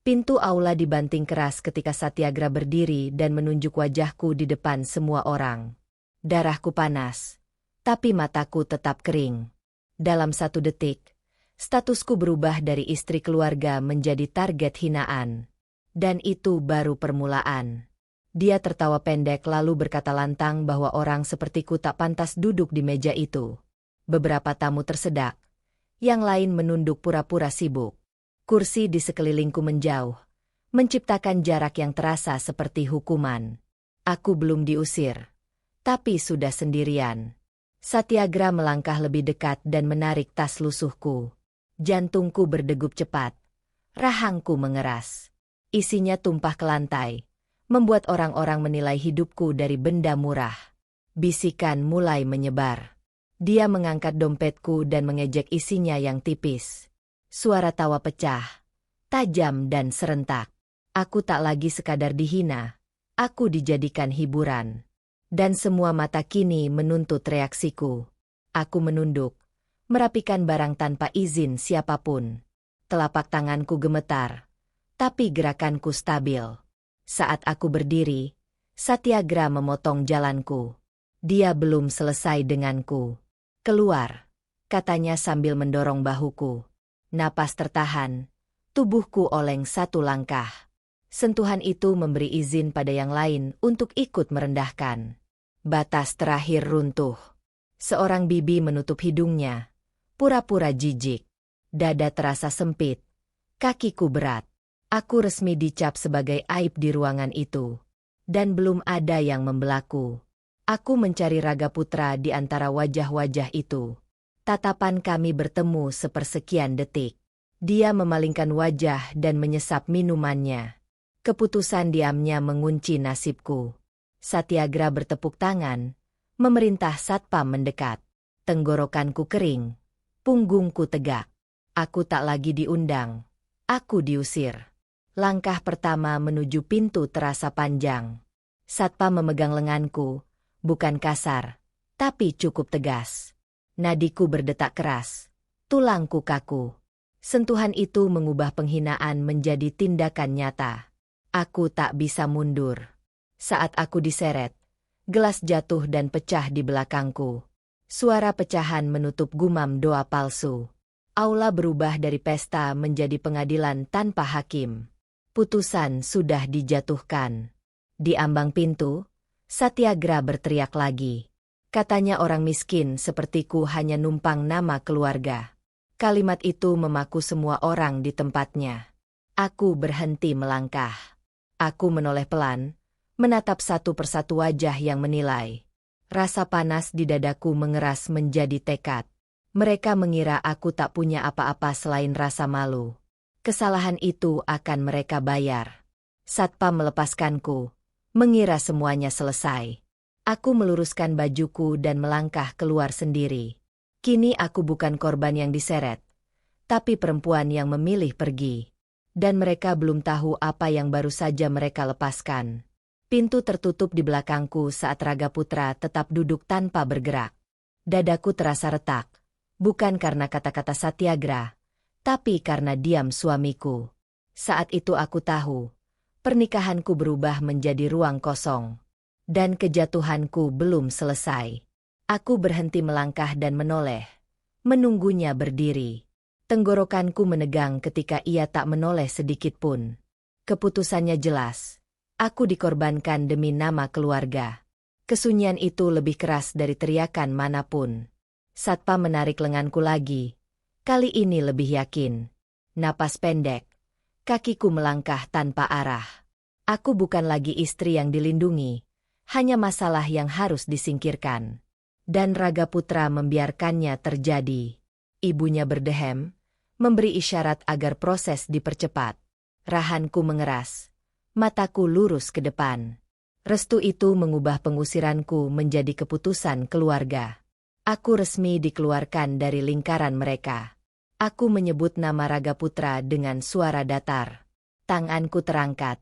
Pintu aula dibanting keras ketika Satyagra berdiri dan menunjuk wajahku di depan semua orang. Darahku panas, tapi mataku tetap kering. Dalam 1 detik, statusku berubah dari istri keluarga menjadi target hinaan. Dan itu baru permulaan. Dia tertawa pendek lalu berkata lantang bahwa orang sepertiku tak pantas duduk di meja itu. Beberapa tamu tersedak. Yang lain menunduk pura-pura sibuk. Kursi di sekelilingku menjauh, menciptakan jarak yang terasa seperti hukuman. Aku belum diusir, tapi sudah sendirian. Satyagra melangkah lebih dekat dan menarik tas lusuhku. Jantungku berdegup cepat. Rahangku mengeras. Isinya tumpah ke lantai, membuat orang-orang menilai hidupku dari benda murah. Bisikan mulai menyebar. Dia mengangkat dompetku dan mengejek isinya yang tipis. Suara tawa pecah, tajam dan serentak. Aku tak lagi sekadar dihina, aku dijadikan hiburan. Dan semua mata kini menuntut reaksiku. Aku menunduk, merapikan barang tanpa izin siapapun. Telapak tanganku gemetar, tapi gerakanku stabil. Saat aku berdiri, Satyagra memotong jalanku. Dia belum selesai denganku. Keluar, katanya sambil mendorong bahuku. Napas tertahan, tubuhku oleng 1 langkah. Sentuhan itu memberi izin pada yang lain untuk ikut merendahkan. Batas terakhir runtuh. Seorang bibi menutup hidungnya, pura-pura jijik. Dada terasa sempit, kakiku berat. Aku resmi dicap sebagai aib di ruangan itu. Dan belum ada yang membelaku. Aku mencari Raga Putra di antara wajah-wajah itu. Tatapan kami bertemu sepersekian detik. Dia memalingkan wajah dan menyesap minumannya. Keputusan diamnya mengunci nasibku. Satyagra bertepuk tangan, memerintah satpam mendekat. Tenggorokanku kering, punggungku tegak. Aku tak lagi diundang, aku diusir. Langkah pertama menuju pintu terasa panjang. Satpam memegang lenganku, bukan kasar, tapi cukup tegas. Nadiku berdetak keras, tulangku kaku. Sentuhan itu mengubah penghinaan menjadi tindakan nyata. Aku tak bisa mundur. Saat aku diseret, gelas jatuh dan pecah di belakangku. Suara pecahan menutup gumam doa palsu. Aula berubah dari pesta menjadi pengadilan tanpa hakim. Putusan sudah dijatuhkan. Di ambang pintu, Satyagra berteriak lagi. Katanya orang miskin sepertiku hanya numpang nama keluarga. Kalimat itu memaku semua orang di tempatnya. Aku berhenti melangkah. Aku menoleh pelan, menatap satu persatu wajah yang menilai. Rasa panas di dadaku mengeras menjadi tekad. Mereka mengira aku tak punya apa-apa selain rasa malu. Kesalahan itu akan mereka bayar. Satpam melepaskanku, mengira semuanya selesai. Aku meluruskan bajuku dan melangkah keluar sendiri. Kini aku bukan korban yang diseret, tapi perempuan yang memilih pergi. Dan mereka belum tahu apa yang baru saja mereka lepaskan. Pintu tertutup di belakangku saat Raga Putra tetap duduk tanpa bergerak. Dadaku terasa retak, bukan karena kata-kata Satyagra, tapi karena diam suamiku. Saat itu aku tahu, pernikahanku berubah menjadi ruang kosong. Dan kejatuhanku belum selesai. Aku berhenti melangkah dan menoleh, menunggunya berdiri. Tenggorokanku menegang ketika ia tak menoleh sedikit pun. Keputusannya jelas. Aku dikorbankan demi nama keluarga. Kesunyian itu lebih keras dari teriakan manapun. Satpam menarik lenganku lagi. Kali ini lebih yakin. Napas pendek. Kakiku melangkah tanpa arah. Aku bukan lagi istri yang dilindungi. Hanya masalah yang harus disingkirkan. Dan Raga Putra membiarkannya terjadi. Ibunya berdehem, memberi isyarat agar proses dipercepat. Rahanku mengeras. Mataku lurus ke depan. Restu itu mengubah pengusiranku menjadi keputusan keluarga. Aku resmi dikeluarkan dari lingkaran mereka. Aku menyebut nama Raga Putra dengan suara datar. Tanganku terangkat,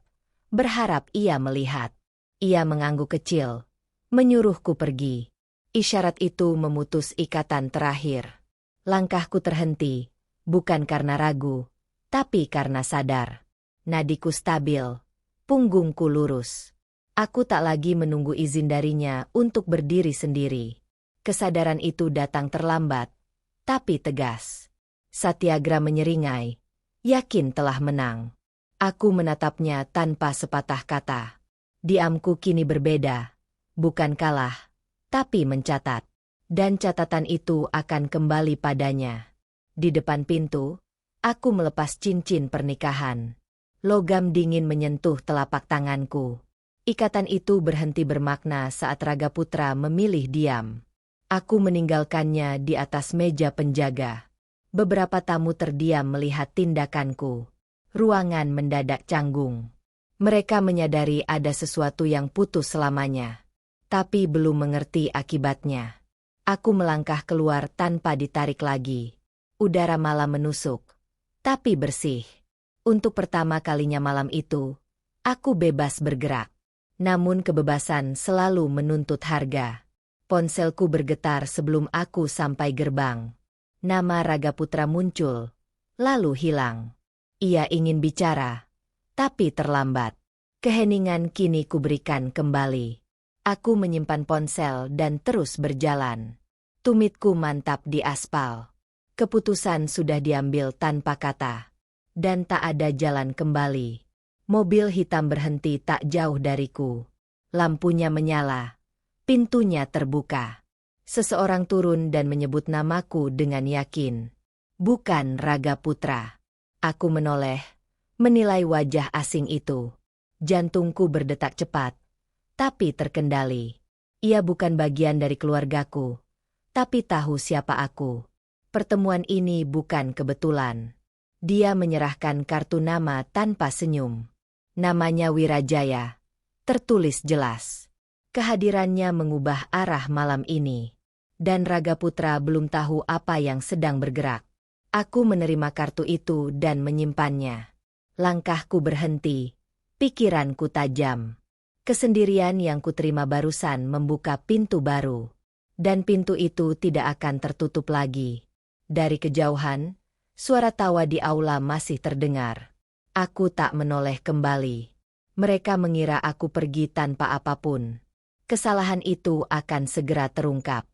berharap ia melihat. Ia mengangguk kecil, menyuruhku pergi. Isyarat itu memutus ikatan terakhir. Langkahku terhenti, bukan karena ragu, tapi karena sadar. Nadiku stabil, punggungku lurus. Aku tak lagi menunggu izin darinya untuk berdiri sendiri. Kesadaran itu datang terlambat, tapi tegas. Satyagra menyeringai, yakin telah menang. Aku menatapnya tanpa sepatah kata. Diamku kini berbeda, bukan kalah, tapi mencatat. Dan catatan itu akan kembali padanya. Di depan pintu, aku melepas cincin pernikahan. Logam dingin menyentuh telapak tanganku. Ikatan itu berhenti bermakna saat Ragaputra memilih diam. Aku meninggalkannya di atas meja penjaga. Beberapa tamu terdiam melihat tindakanku. Ruangan mendadak canggung. Mereka menyadari ada sesuatu yang putus selamanya. Tapi belum mengerti akibatnya. Aku melangkah keluar tanpa ditarik lagi. Udara malam menusuk, tapi bersih. Untuk pertama kalinya malam itu, aku bebas bergerak. Namun kebebasan selalu menuntut harga. Ponselku bergetar sebelum aku sampai gerbang. Nama Ragaputra muncul, lalu hilang. Ia ingin bicara, tapi terlambat. Keheningan kini kuberikan kembali. Aku menyimpan ponsel dan terus berjalan. Tumitku mantap di aspal. Keputusan sudah diambil tanpa kata. Dan tak ada jalan kembali. Mobil hitam berhenti tak jauh dariku. Lampunya menyala. Pintunya terbuka. Seseorang turun dan menyebut namaku dengan yakin. Bukan Ragaputra. Aku menoleh, menilai wajah asing itu. Jantungku berdetak cepat, tapi terkendali. Ia bukan bagian dari keluargaku, tapi tahu siapa aku. Pertemuan ini bukan kebetulan. Dia menyerahkan kartu nama tanpa senyum. Namanya Wirajaya. Tertulis jelas. Kehadirannya mengubah arah malam ini. Dan Ragaputra belum tahu apa yang sedang bergerak. Aku menerima kartu itu dan menyimpannya. Langkahku berhenti. Pikiranku tajam. Kesendirian yang kuterima barusan membuka pintu baru. Dan pintu itu tidak akan tertutup lagi. Dari kejauhan, suara tawa di aula masih terdengar. Aku tak menoleh kembali. Mereka mengira aku pergi tanpa apapun. Kesalahan itu akan segera terungkap.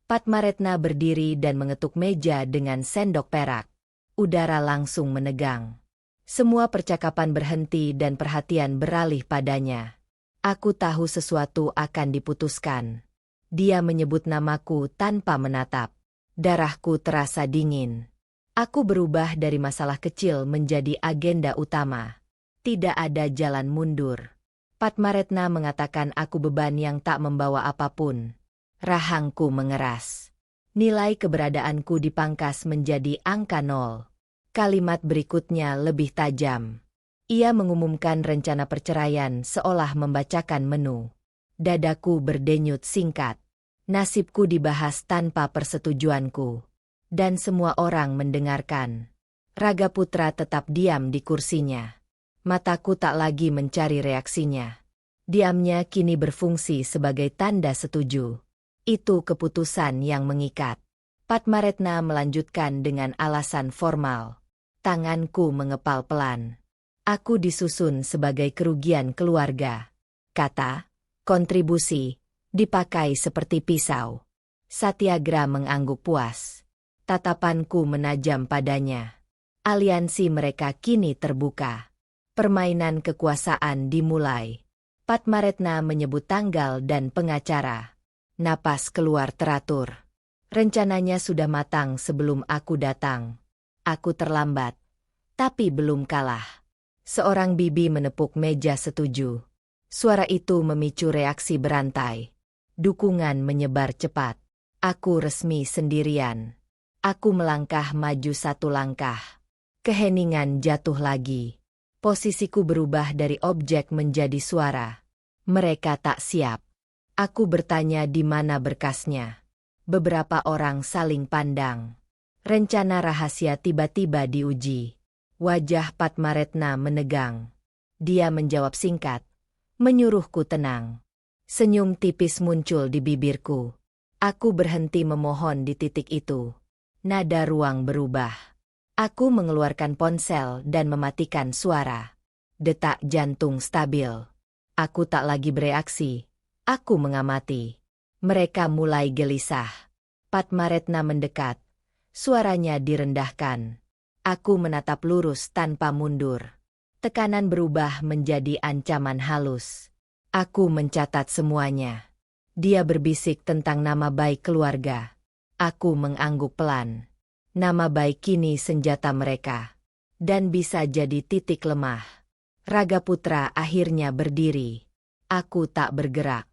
Padmaretna berdiri dan mengetuk meja dengan sendok perak. Udara langsung menegang. Semua percakapan berhenti dan perhatian beralih padanya. Aku tahu sesuatu akan diputuskan. Dia menyebut namaku tanpa menatap. Darahku terasa dingin. Aku berubah dari masalah kecil menjadi agenda utama. Tidak ada jalan mundur. Padmaretna mengatakan aku beban yang tak membawa apapun. Rahangku mengeras. Nilai keberadaanku dipangkas menjadi angka 0. Kalimat berikutnya lebih tajam. Ia mengumumkan rencana perceraian seolah membacakan menu. Dadaku berdenyut singkat. Nasibku dibahas tanpa persetujuanku. Dan semua orang mendengarkan. Ragaputra tetap diam di kursinya. Mataku tak lagi mencari reaksinya. Diamnya kini berfungsi sebagai tanda setuju. Itu keputusan yang mengikat. Padmaretna melanjutkan dengan alasan formal. Tanganku mengepal pelan. Aku disusun sebagai kerugian keluarga. Kata, kontribusi, dipakai seperti pisau. Satyagra mengangguk puas. Tatapanku menajam padanya. Aliansi mereka kini terbuka. Permainan kekuasaan dimulai. Padmaretna menyebut tanggal dan pengacara. Napas keluar teratur. Rencananya sudah matang sebelum aku datang. Aku terlambat, tapi belum kalah. Seorang bibi menepuk meja setuju. Suara itu memicu reaksi berantai. Dukungan menyebar cepat. Aku resmi sendirian. Aku melangkah maju satu langkah. Keheningan jatuh lagi. Posisiku berubah dari objek menjadi suara. Mereka tak siap. Aku bertanya di mana berkasnya. Beberapa orang saling pandang. Rencana rahasia tiba-tiba diuji. Wajah Padmaretna menegang. Dia menjawab singkat. Menyuruhku tenang. Senyum tipis muncul di bibirku. Aku berhenti memohon di titik itu. Nada ruang berubah. Aku mengeluarkan ponsel dan mematikan suara. Detak jantung stabil. Aku tak lagi bereaksi. Aku mengamati. Mereka mulai gelisah. Padmaretna mendekat. Suaranya direndahkan. Aku menatap lurus tanpa mundur. Tekanan berubah menjadi ancaman halus. Aku mencatat semuanya. Dia berbisik tentang nama baik keluarga. Aku mengangguk pelan. Nama baik kini senjata mereka. Dan bisa jadi titik lemah. Ragaputra akhirnya berdiri. Aku tak bergerak.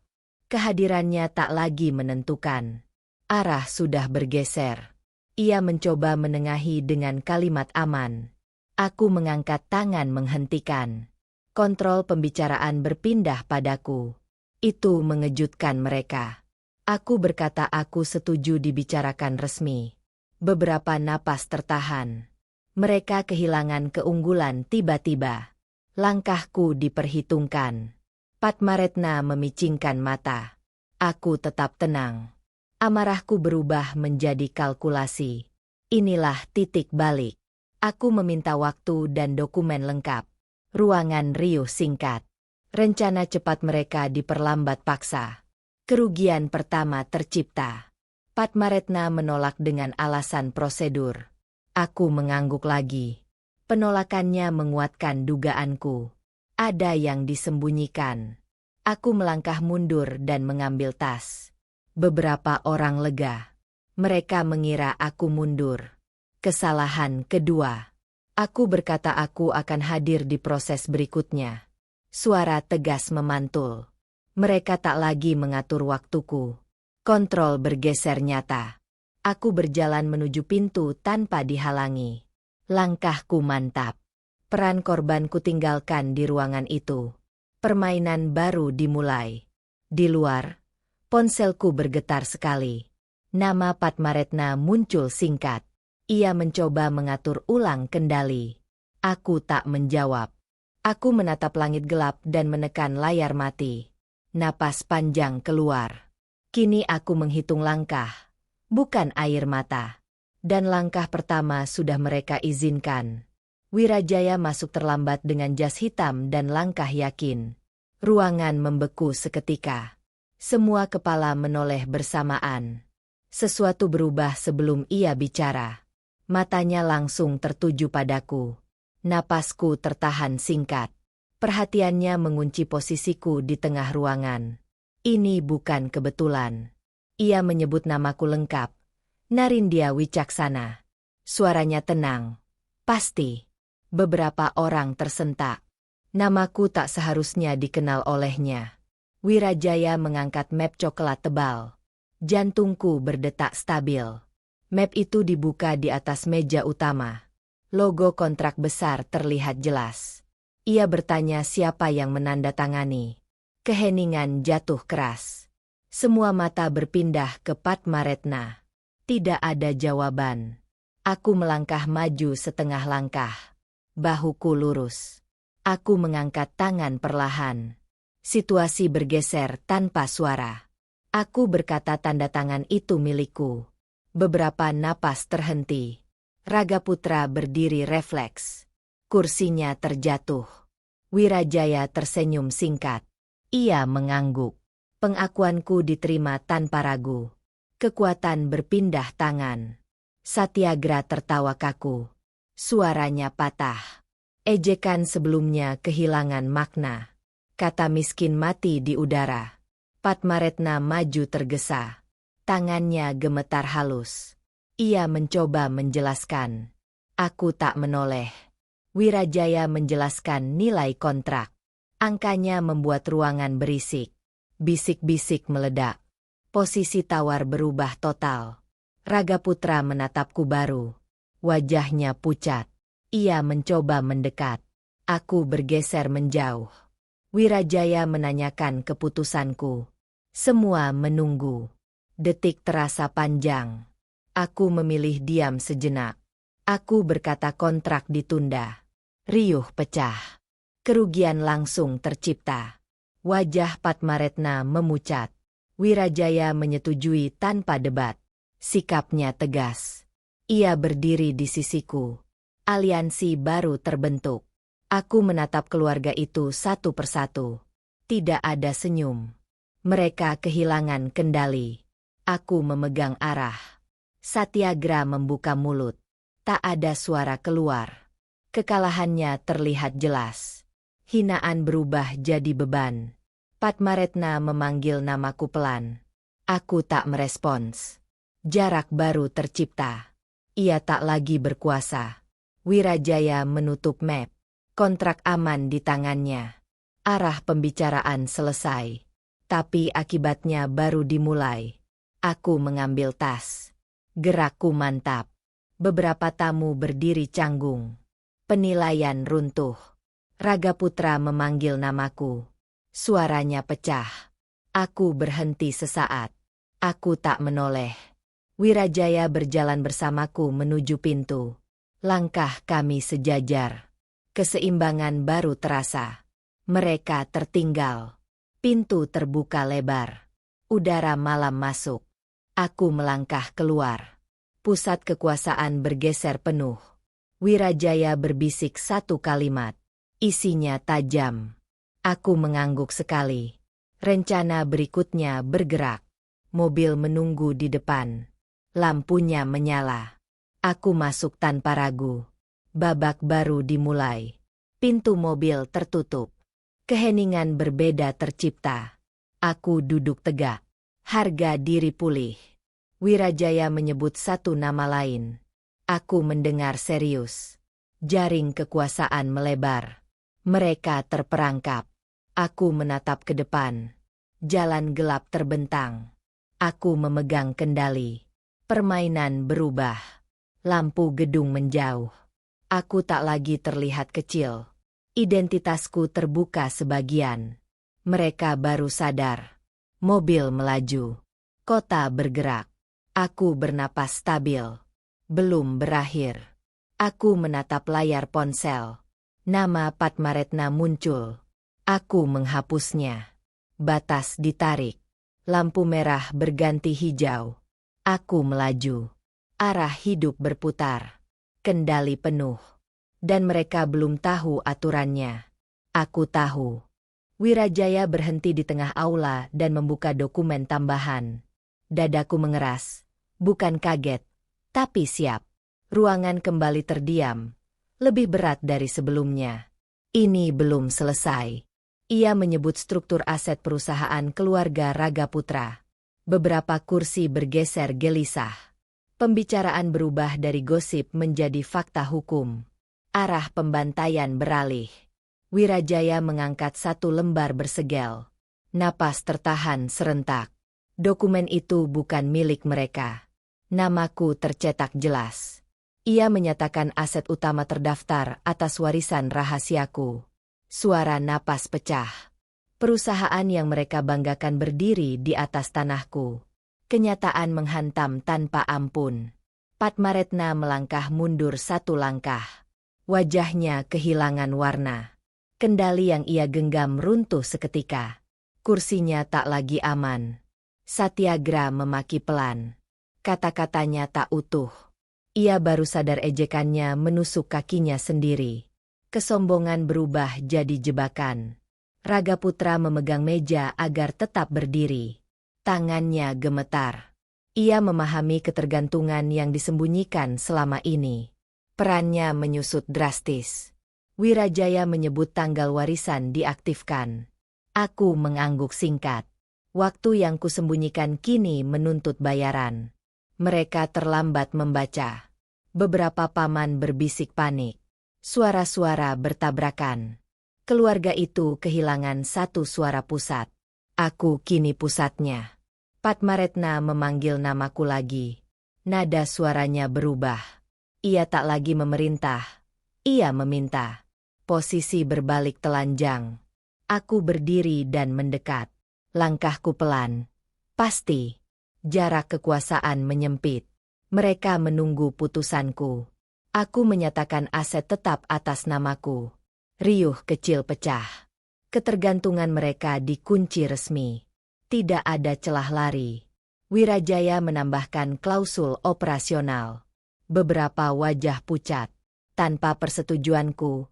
Kehadirannya tak lagi menentukan. Arah sudah bergeser. Ia mencoba menengahi dengan kalimat aman. Aku mengangkat tangan menghentikan. Kontrol pembicaraan berpindah padaku. Itu mengejutkan mereka. Aku berkata aku setuju dibicarakan resmi. Beberapa napas tertahan. Mereka kehilangan keunggulan tiba-tiba. Langkahku diperhitungkan. Padmaretna memicingkan mata. Aku tetap tenang. Amarahku berubah menjadi kalkulasi. Inilah titik balik. Aku meminta waktu dan dokumen lengkap. Ruangan riuh singkat. Rencana cepat mereka diperlambat paksa. Kerugian pertama tercipta. Padmaretna menolak dengan alasan prosedur. Aku mengangguk lagi. Penolakannya menguatkan dugaanku. Ada yang disembunyikan. Aku melangkah mundur dan mengambil tas. Beberapa orang lega. Mereka mengira aku mundur. Kesalahan kedua. Aku berkata aku akan hadir di proses berikutnya. Suara tegas memantul. Mereka tak lagi mengatur waktuku. Kontrol bergeser nyata. Aku berjalan menuju pintu tanpa dihalangi. Langkahku mantap. Peran korbanku tinggalkan di ruangan itu. Permainan baru dimulai. Di luar, ponselku bergetar sekali. Nama Padmaretna muncul singkat. Ia mencoba mengatur ulang kendali. Aku tak menjawab. Aku menatap langit gelap dan menekan layar mati. Napas panjang keluar. Kini aku menghitung langkah, bukan air mata. Dan langkah pertama sudah mereka izinkan. Wirajaya masuk terlambat dengan jas hitam dan langkah yakin. Ruangan membeku seketika. Semua kepala menoleh bersamaan. Sesuatu berubah sebelum ia bicara. Matanya langsung tertuju padaku. Napasku tertahan singkat. Perhatiannya mengunci posisiku di tengah ruangan. Ini bukan kebetulan. Ia menyebut namaku lengkap. Narindya Wicaksana. Suaranya tenang. Pasti. Beberapa orang tersentak. Namaku tak seharusnya dikenal olehnya. Wirajaya mengangkat map coklat tebal. Jantungku berdetak stabil. Map itu dibuka di atas meja utama. Logo kontrak besar terlihat jelas. Ia bertanya siapa yang menandatangani. Keheningan jatuh keras. Semua mata berpindah ke Padmaretna. Tidak ada jawaban. Aku melangkah maju setengah langkah. Bahuku lurus. Aku mengangkat tangan perlahan. Situasi bergeser tanpa suara. Aku berkata tanda tangan itu milikku. Beberapa napas terhenti. Ragaputra berdiri refleks. Kursinya terjatuh. Wirajaya tersenyum singkat. Ia mengangguk. Pengakuanku diterima tanpa ragu. Kekuatan berpindah tangan. Satyagra tertawa kaku. Suaranya patah. Ejekan sebelumnya kehilangan makna. Kata miskin mati di udara. Padmaretna maju tergesa. Tangannya gemetar halus. Ia mencoba menjelaskan. Aku tak menoleh. Wirajaya menjelaskan nilai kontrak. Angkanya membuat ruangan berisik. Bisik-bisik meledak. Posisi tawar berubah total. Ragaputra menatapku baru. Wajahnya pucat. Ia mencoba mendekat. Aku bergeser menjauh. Wirajaya menanyakan keputusanku. Semua menunggu. Detik terasa panjang. Aku memilih diam sejenak. Aku berkata kontrak ditunda. Riuh pecah. Kerugian langsung tercipta. Wajah Padmaretna memucat. Wirajaya menyetujui tanpa debat. Sikapnya tegas. Ia berdiri di sisiku. Aliansi baru terbentuk. Aku menatap keluarga itu satu persatu. Tidak ada senyum. Mereka kehilangan kendali. Aku memegang arah. Satyagra membuka mulut. Tak ada suara keluar. Kekalahannya terlihat jelas. Hinaan berubah jadi beban. Padmaretna memanggil namaku pelan. Aku tak merespons. Jarak baru tercipta. Ia tak lagi berkuasa. Wirajaya menutup map. Kontrak aman di tangannya. Arah pembicaraan selesai. Tapi akibatnya baru dimulai. Aku mengambil tas. Gerakku mantap. Beberapa tamu berdiri canggung. Penilaian runtuh. Ragaputra memanggil namaku. Suaranya pecah. Aku berhenti sesaat. Aku tak menoleh. Wirajaya berjalan bersamaku menuju pintu. Langkah kami sejajar. Keseimbangan baru terasa. Mereka tertinggal. Pintu terbuka lebar. Udara malam masuk. Aku melangkah keluar. Pusat kekuasaan bergeser penuh. Wirajaya berbisik satu kalimat. Isinya tajam. Aku mengangguk sekali. Rencana berikutnya bergerak. Mobil menunggu di depan. Lampunya menyala. Aku masuk tanpa ragu. Babak baru dimulai. Pintu mobil tertutup. Keheningan berbeda tercipta. Aku duduk tegak. Harga diri pulih. Wirajaya menyebut satu nama lain. Aku mendengar serius. Jaring kekuasaan melebar. Mereka terperangkap. Aku menatap ke depan. Jalan gelap terbentang. Aku memegang kendali. Permainan berubah. Lampu gedung menjauh. Aku tak lagi terlihat kecil. Identitasku terbuka sebagian. Mereka baru sadar. Mobil melaju. Kota bergerak. Aku bernapas stabil. Belum berakhir. Aku menatap layar ponsel. Nama Padmaretna muncul. Aku menghapusnya. Batas ditarik. Lampu merah berganti hijau. Aku melaju. Arah hidup berputar. Kendali penuh. Dan mereka belum tahu aturannya. Aku tahu. Wirajaya berhenti di tengah aula dan membuka dokumen tambahan. Dadaku mengeras. Bukan kaget, tapi siap. Ruangan kembali terdiam. Lebih berat dari sebelumnya. Ini belum selesai. Ia menyebut struktur aset perusahaan keluarga Ragaputra. Beberapa kursi bergeser gelisah. Pembicaraan berubah dari gosip menjadi fakta hukum. Arah pembantaian beralih. Wirajaya mengangkat satu lembar bersegel. Napas tertahan serentak. Dokumen itu bukan milik mereka. Namaku tercetak jelas. Ia menyatakan aset utama terdaftar atas warisan rahasiaku. Suara napas pecah. Perusahaan yang mereka banggakan berdiri di atas tanahku. Kenyataan menghantam tanpa ampun. Padmaretna melangkah mundur satu langkah. Wajahnya kehilangan warna. Kendali yang ia genggam runtuh seketika. Kursinya tak lagi aman. Satyagra memaki pelan. Kata-katanya tak utuh. Ia baru sadar ejekannya menusuk kakinya sendiri. Kesombongan berubah jadi jebakan. Ragaputra memegang meja agar tetap berdiri. Tangannya gemetar. Ia memahami ketergantungan yang disembunyikan selama ini. Perannya menyusut drastis. Wirajaya menyebut tanggal warisan diaktifkan. Aku mengangguk singkat. Waktu yang kusembunyikan kini menuntut bayaran. Mereka terlambat membaca. Beberapa paman berbisik panik. Suara-suara bertabrakan. Keluarga itu kehilangan satu suara pusat. Aku kini pusatnya. Padmaretna memanggil namaku lagi. Nada suaranya berubah. Ia tak lagi memerintah. Ia meminta. Posisi berbalik telanjang. Aku berdiri dan mendekat. Langkahku pelan. Pasti. Jarak kekuasaan menyempit. Mereka menunggu putusanku. Aku menyatakan aset tetap atas namaku. Riuh kecil pecah. Ketergantungan mereka dikunci resmi. Tidak ada celah lari. Wirajaya menambahkan klausul operasional. Beberapa wajah pucat. Tanpa persetujuanku,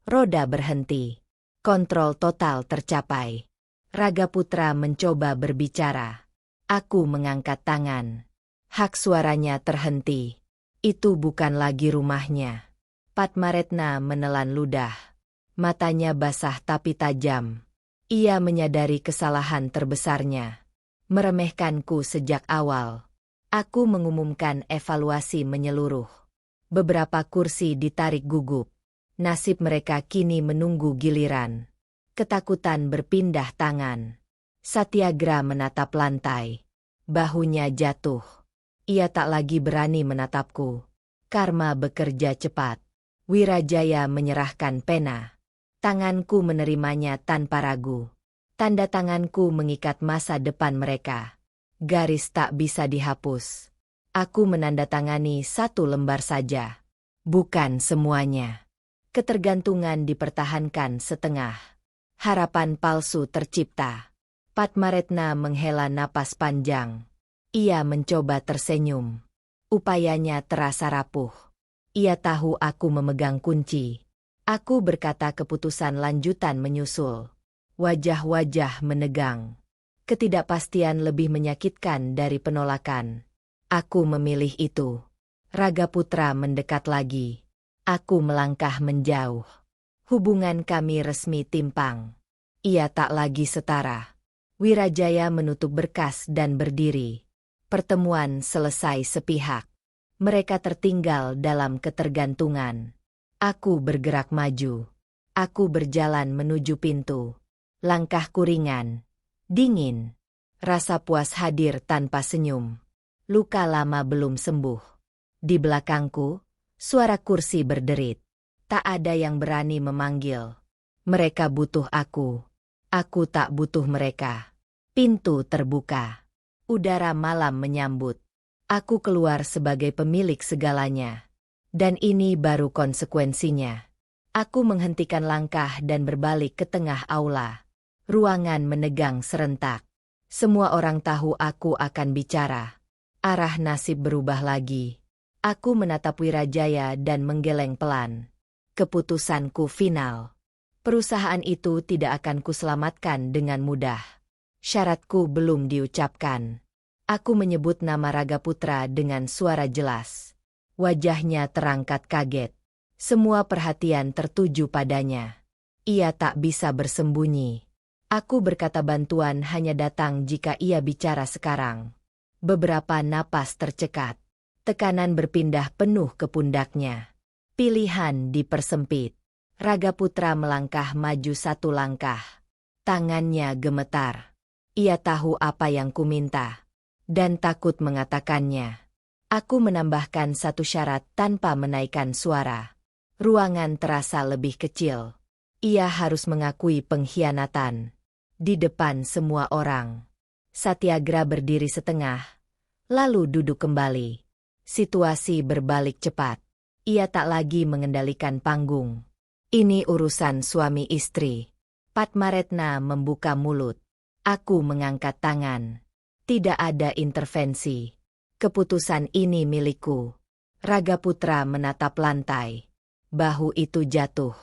Roda berhenti. Kontrol total tercapai. Ragaputra mencoba berbicara. Aku mengangkat tangan. Hak suaranya terhenti. Itu bukan lagi rumahnya. Padmaretna menelan ludah. Matanya basah tapi tajam. Ia menyadari kesalahan terbesarnya. Meremehkanku sejak awal. Aku mengumumkan evaluasi menyeluruh. Beberapa kursi ditarik gugup. Nasib mereka kini menunggu giliran. Ketakutan berpindah tangan. Satyagra menatap lantai. Bahunya jatuh. Ia tak lagi berani menatapku. Karma bekerja cepat. Wirajaya menyerahkan pena. Tanganku menerimanya tanpa ragu. Tanda tanganku mengikat masa depan mereka. Garis tak bisa dihapus. Aku menandatangani satu lembar saja. Bukan semuanya. Ketergantungan dipertahankan setengah. Harapan palsu tercipta. Padmaretna menghela napas panjang. Ia mencoba tersenyum. Upayanya terasa rapuh. Ia tahu aku memegang kunci. Aku berkata keputusan lanjutan menyusul. Wajah-wajah menegang. Ketidakpastian lebih menyakitkan dari penolakan. Aku memilih itu. Ragaputra mendekat lagi. Aku melangkah menjauh. Hubungan kami resmi timpang. Ia tak lagi setara. Wirajaya menutup berkas dan berdiri. Pertemuan selesai sepihak. Mereka tertinggal dalam ketergantungan. Aku bergerak maju. Aku berjalan menuju pintu. Langkahku ringan. Dingin. Rasa puas hadir tanpa senyum. Luka lama belum sembuh. Di belakangku, suara kursi berderit. Tak ada yang berani memanggil. Mereka butuh aku. Aku tak butuh mereka. Pintu terbuka. Udara malam menyambut. Aku keluar sebagai pemilik segalanya. Dan ini baru konsekuensinya. Aku menghentikan langkah dan berbalik ke tengah aula. Ruangan menegang serentak. Semua orang tahu aku akan bicara. Arah nasib berubah lagi. Aku menatap Wirajaya dan menggeleng pelan. Keputusanku final. Perusahaan itu tidak akan kuselamatkan dengan mudah. Syaratku belum diucapkan. Aku menyebut nama Ragaputra dengan suara jelas. Wajahnya terangkat kaget. Semua perhatian tertuju padanya. Ia tak bisa bersembunyi. Aku berkata bantuan hanya datang jika ia bicara sekarang. Beberapa napas tercekat. Tekanan berpindah penuh ke pundaknya. Pilihan dipersempit. Ragaputra melangkah maju satu langkah. Tangannya gemetar. Ia tahu apa yang kuminta. Dan takut mengatakannya. Aku menambahkan satu syarat tanpa menaikkan suara. Ruangan terasa lebih kecil. Ia harus mengakui pengkhianatan. Di depan semua orang. Satyagra berdiri setengah. Lalu duduk kembali. Situasi berbalik cepat. Ia tak lagi mengendalikan panggung. Ini urusan suami istri. Padmaretna membuka mulut. Aku mengangkat tangan. Tidak ada intervensi. Keputusan ini milikku. Ragaputra menatap lantai. Bahu itu jatuh.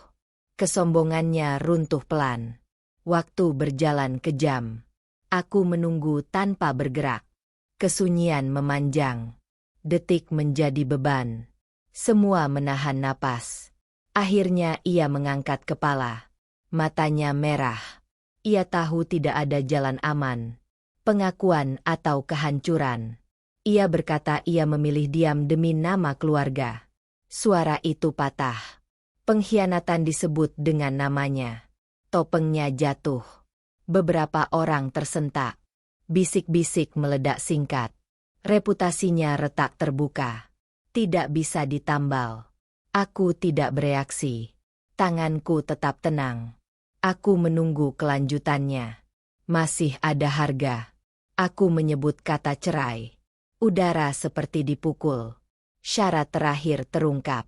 Kesombongannya runtuh pelan. Waktu berjalan kejam. Aku menunggu tanpa bergerak. Kesunyian memanjang. Detik menjadi beban. Semua menahan napas. Akhirnya ia mengangkat kepala. Matanya merah. Ia tahu tidak ada jalan aman. Pengakuan atau kehancuran. Ia berkata ia memilih diam demi nama keluarga. Suara itu patah. Pengkhianatan disebut dengan namanya. Topengnya jatuh. Beberapa orang tersentak. Bisik-bisik meledak singkat. Reputasinya retak terbuka. Tidak bisa ditambal. Aku tidak bereaksi. Tanganku tetap tenang. Aku menunggu kelanjutannya. Masih ada harga. Aku menyebut kata cerai. Udara seperti dipukul. Syarat terakhir terungkap.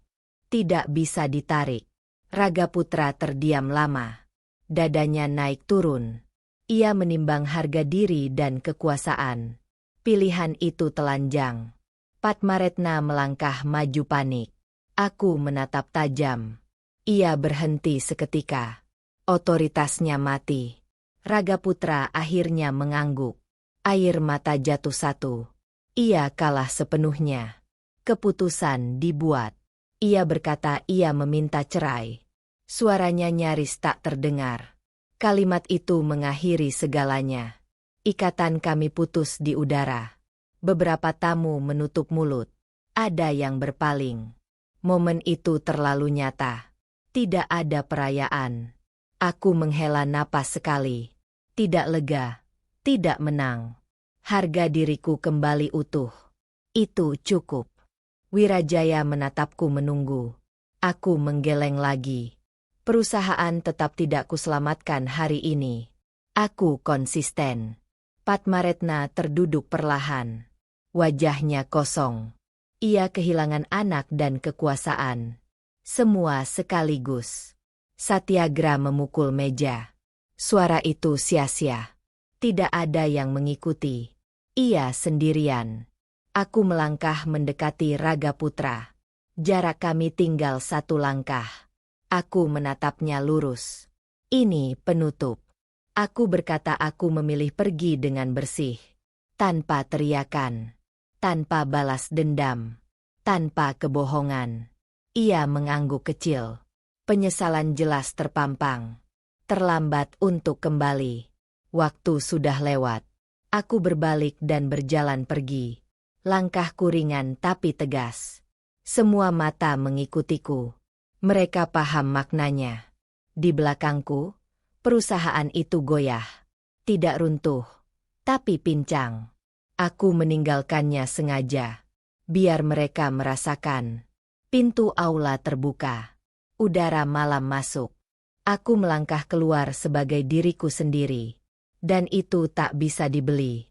Tidak bisa ditarik. Ragaputra terdiam lama. Dadanya naik turun. Ia menimbang harga diri dan kekuasaan. Pilihan itu telanjang. Padmaretna melangkah maju panik. Aku menatap tajam. Ia berhenti seketika. Otoritasnya mati. Ragaputra akhirnya mengangguk. Air mata jatuh satu. Ia kalah sepenuhnya. Keputusan dibuat. Ia berkata ia meminta cerai. Suaranya nyaris tak terdengar. Kalimat itu mengakhiri segalanya. Ikatan kami putus di udara. Beberapa tamu menutup mulut. Ada yang berpaling. Momen itu terlalu nyata. Tidak ada perayaan. Aku menghela napas sekali. Tidak lega. Tidak menang. Harga diriku kembali utuh. Itu cukup. Wirajaya menatapku menunggu. Aku menggeleng lagi. Perusahaan tetap tidak kuselamatkan hari ini. Aku konsisten. Padmaretna terduduk perlahan. Wajahnya kosong. Ia kehilangan anak dan kekuasaan. Semua sekaligus. Satyagra memukul meja. Suara itu sia-sia. Tidak ada yang mengikuti. Ia sendirian. Aku melangkah mendekati Ragaputra. Jarak kami tinggal satu langkah. Aku menatapnya lurus. Ini penutup. Aku berkata aku memilih pergi dengan bersih. Tanpa teriakan. Tanpa balas dendam. Tanpa kebohongan. Ia mengangguk kecil. Penyesalan jelas terpampang. Terlambat untuk kembali. Waktu sudah lewat. Aku berbalik dan berjalan pergi. Langkahku ringan tapi tegas. Semua mata mengikutiku. Mereka paham maknanya. Di belakangku, perusahaan itu goyah. Tidak runtuh, tapi pincang. Aku meninggalkannya sengaja. Biar mereka merasakan. Pintu aula terbuka. Udara malam masuk. Aku melangkah keluar sebagai diriku sendiri. Dan itu tak bisa dibeli.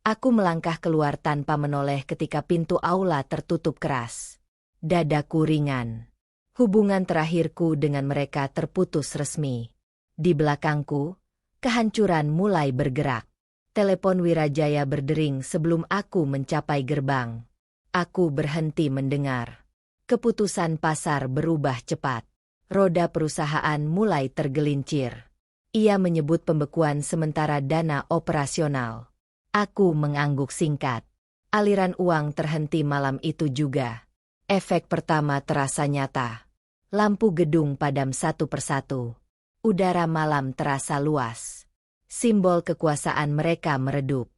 Aku melangkah keluar tanpa menoleh ketika pintu aula tertutup keras. Dadaku ringan. Hubungan terakhirku dengan mereka terputus resmi. Di belakangku, kehancuran mulai bergerak. Telepon Wirajaya berdering sebelum aku mencapai gerbang. Aku berhenti mendengar. Keputusan pasar berubah cepat. Roda perusahaan mulai tergelincir. Ia menyebut pembekuan sementara dana operasional. Aku mengangguk singkat. Aliran uang terhenti malam itu juga. Efek pertama terasa nyata. Lampu gedung padam satu persatu. Udara malam terasa luas. Simbol kekuasaan mereka meredup.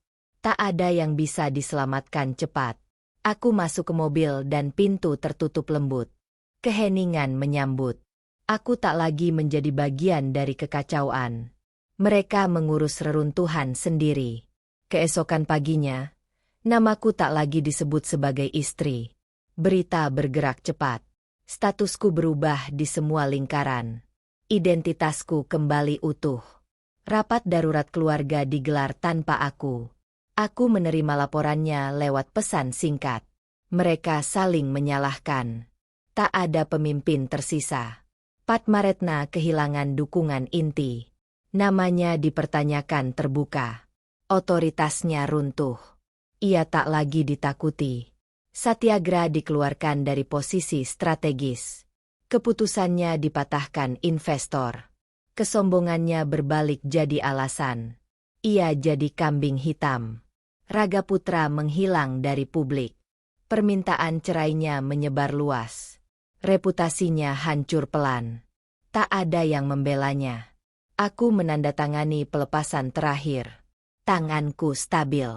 Tak ada yang bisa diselamatkan cepat. Aku masuk ke mobil dan pintu tertutup lembut. Keheningan menyambut. Aku tak lagi menjadi bagian dari kekacauan. Mereka mengurus reruntuhan sendiri. Keesokan paginya, namaku tak lagi disebut sebagai istri. Berita bergerak cepat. Statusku berubah di semua lingkaran. Identitasku kembali utuh. Rapat darurat keluarga digelar tanpa aku. Aku menerima laporannya lewat pesan singkat. Mereka saling menyalahkan. Tak ada pemimpin tersisa. Padmaretna kehilangan dukungan inti. Namanya dipertanyakan terbuka. Otoritasnya runtuh. Ia tak lagi ditakuti. Satyagra dikeluarkan dari posisi strategis. Keputusannya dipatahkan investor. Kesombongannya berbalik jadi alasan. Ia jadi kambing hitam. Ragaputra menghilang dari publik. Permintaan cerainya menyebar luas. Reputasinya hancur pelan. Tak ada yang membelanya. Aku menandatangani pelepasan terakhir. Tanganku stabil.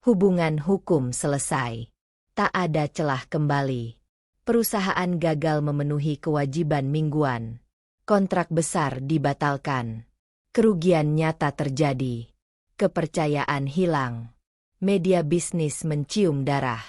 Hubungan hukum selesai. Tak ada celah kembali. Perusahaan gagal memenuhi kewajiban mingguan. Kontrak besar dibatalkan. Kerugian nyata terjadi. Kepercayaan hilang. Media bisnis mencium darah.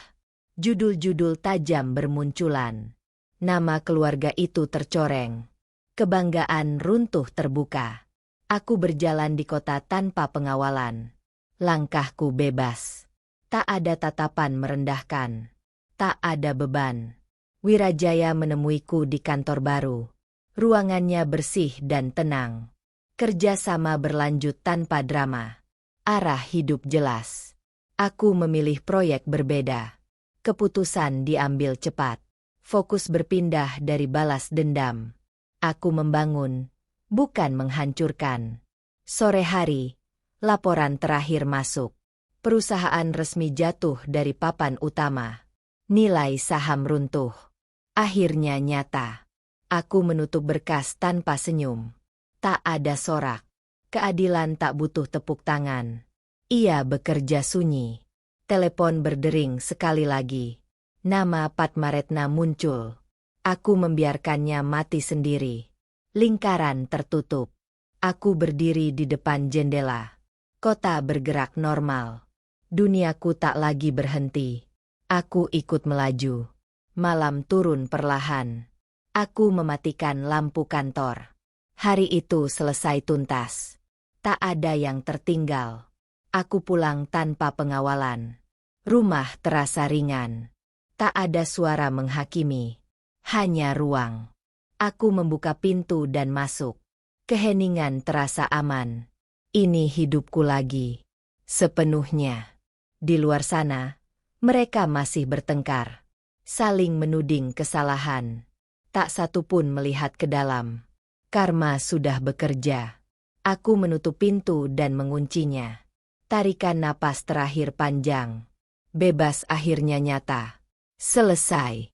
Judul-judul tajam bermunculan. Nama keluarga itu tercoreng. Kebanggaan runtuh terbuka. Aku berjalan di kota tanpa pengawalan. Langkahku bebas. Tak ada tatapan merendahkan. Tak ada beban. Wirajaya menemuiku di kantor baru. Ruangannya bersih dan tenang. Kerjasama berlanjut tanpa drama. Arah hidup jelas. Aku memilih proyek berbeda. Keputusan diambil cepat. Fokus berpindah dari balas dendam. Aku membangun, bukan menghancurkan. Sore hari, laporan terakhir masuk. Perusahaan resmi jatuh dari papan utama. Nilai saham runtuh. Akhirnya nyata. Aku menutup berkas tanpa senyum. Tak ada sorak. Keadilan tak butuh tepuk tangan. Ia bekerja sunyi. Telepon berdering sekali lagi. Nama Padmaretna muncul. Aku membiarkannya mati sendiri. Lingkaran tertutup. Aku berdiri di depan jendela. Kota bergerak normal. Duniaku tak lagi berhenti. Aku ikut melaju. Malam turun perlahan. Aku mematikan lampu kantor. Hari itu selesai tuntas. Tak ada yang tertinggal. Aku pulang tanpa pengawalan. Rumah terasa ringan. Tak ada suara menghakimi. Hanya ruang. Aku membuka pintu dan masuk. Keheningan terasa aman. Ini hidupku lagi. Sepenuhnya. Di luar sana, mereka masih bertengkar. Saling menuding kesalahan. Tak satu pun melihat ke dalam. Karma sudah bekerja. Aku menutup pintu dan menguncinya. Tarikan napas terakhir panjang. Bebas akhirnya nyata. Selesai.